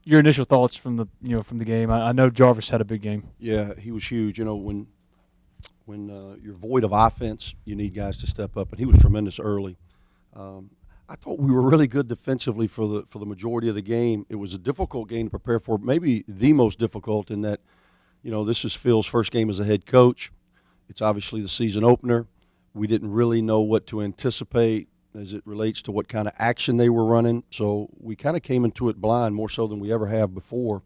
your initial thoughts from the game. I know Jarvis had a big game. Yeah, he was huge. When you're void of offense, you need guys to step up, and he was tremendous early. I thought we were really good defensively for the majority of the game. It was a difficult game to prepare for, maybe the most difficult in that, this is Phil's first game as a head coach. It's obviously the season opener. We didn't really know what to anticipate as it relates to what kind of action they were running. So we kind of came into it blind more so than we ever have before.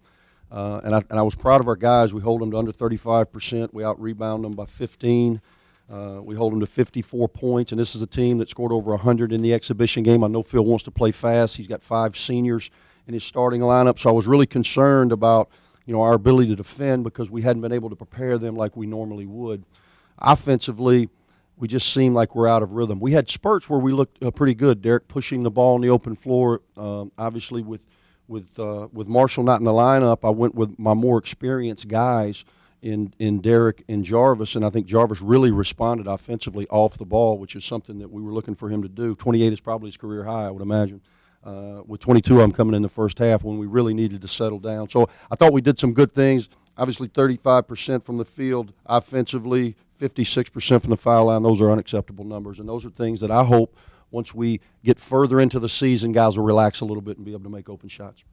And I was proud of our guys. We hold them to under 35%. We out-rebound them by 15. We hold them to 54 points, and this is a team that scored over 100 in the exhibition game. I know Phil wants to play fast. He's got 5 seniors in his starting lineup, so I was really concerned about our ability to defend because we hadn't been able to prepare them like we normally would. Offensively, we just seemed like we're out of rhythm. We had spurts where we looked pretty good. Derek pushing the ball on the open floor. Obviously, with Marshall not in the lineup, I went with my more experienced guys in Derek and Jarvis, and I think Jarvis really responded offensively off the ball, which is something that we were looking for him to do. 28 is probably his career high, I would imagine. With 22, I'm coming in the first half when we really needed to settle down. So I thought we did some good things. Obviously, 35% from the field offensively, 56% from the foul line. Those are unacceptable numbers, and those are things that I hope once we get further into the season, guys will relax a little bit and be able to make open shots.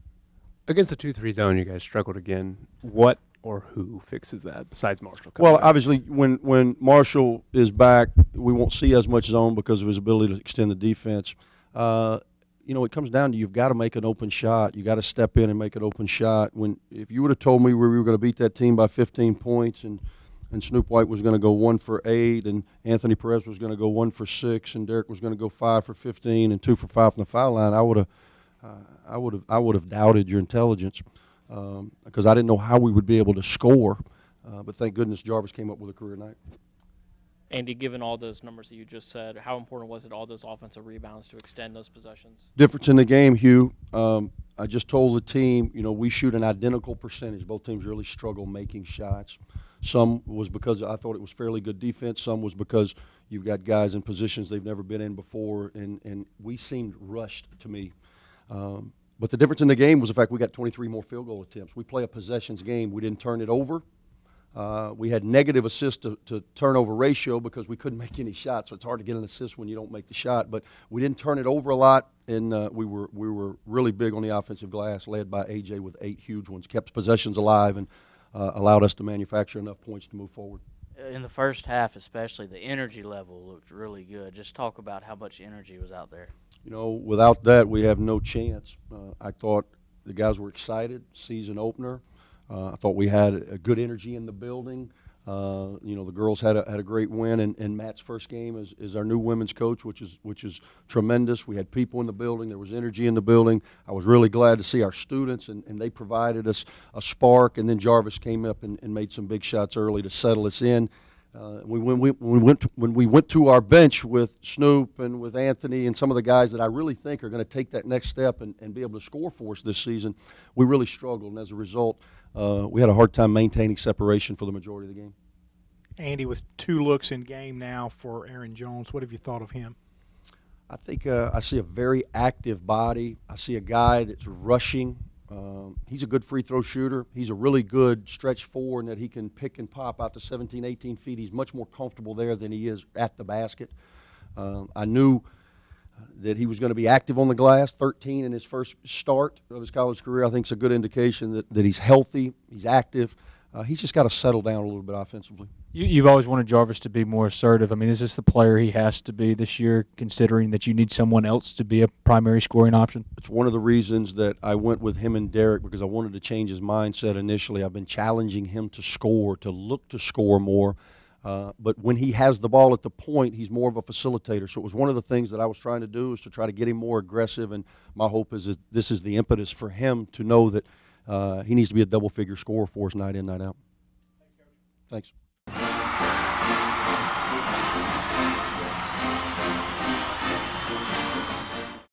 Against the 2-3 zone, you guys struggled again. What or who fixes that besides Marshall? Well, obviously, when Marshall is back, we won't see as much zone because of his ability to extend the defense. It comes down to you've got to make an open shot. You got to step in and make an open shot. If you would have told me we were going to beat that team by 15 points and Snoop White was going to go 1 for 8 and Anthony Perez was going to go 1 for 6 and Derek was going to go 5 for 15 and 2 for 5 from the foul line, I would have doubted your intelligence because I didn't know how we would be able to score. But thank goodness Jarvis came up with a career night. Andy, given all those numbers that you just said, how important was it, all those offensive rebounds, to extend those possessions? Difference in the game, Hugh. I just told the team, we shoot an identical percentage. Both teams really struggle making shots. Some was because I thought it was fairly good defense. Some was because you've got guys in positions they've never been in before, and we seemed rushed to me. But the difference in the game was the fact we got 23 more field goal attempts. We play a possessions game. We didn't turn it over. We had negative assist to turnover ratio because we couldn't make any shots, so it's hard to get an assist when you don't make the shot. But we didn't turn it over a lot, and we were really big on the offensive glass, led by A.J. with 8 huge ones, kept possessions alive, and allowed us to manufacture enough points to move forward. In the first half especially, the energy level looked really good. Just talk about how much energy was out there. Without that, we have no chance. I thought the guys were excited, season opener. I thought we had a good energy in the building. The girls had a great win, and Matt's first game is our new women's coach, which is tremendous. We had people in the building. There was energy in the building. I was really glad to see our students, and they provided us a spark. And then Jarvis came up and made some big shots early to settle us in. When we went to our bench with Snoop and with Anthony and some of the guys that I really think are going to take that next step and be able to score for us this season, we really struggled. And as a result, we had a hard time maintaining separation for the majority of the game. Andy, with 2 looks in game now for Aaron Jones, what have you thought of him? I think I see a very active body. I see a guy that's rushing. He's a good free throw shooter. He's a really good stretch 4 in that he can pick and pop out to 17, 18 feet. He's much more comfortable there than he is at the basket. I knew that he was going to be active on the glass, 13 in his first start of his college career. I think it's a good indication that he's healthy, he's active. He's just got to settle down a little bit offensively. You've always wanted Jarvis to be more assertive. I mean, is this the player he has to be this year, considering that you need someone else to be a primary scoring option? It's one of the reasons that I went with him and Derek, because I wanted to change his mindset initially. I've been challenging him to score, to look to score more. But when he has the ball at the point, he's more of a facilitator. So it was one of the things that I was trying to do, is to try to get him more aggressive. And my hope is that this is the impetus for him to know that he needs to be a double-figure scorer for us night in, night out. Thanks, Coach. Thanks.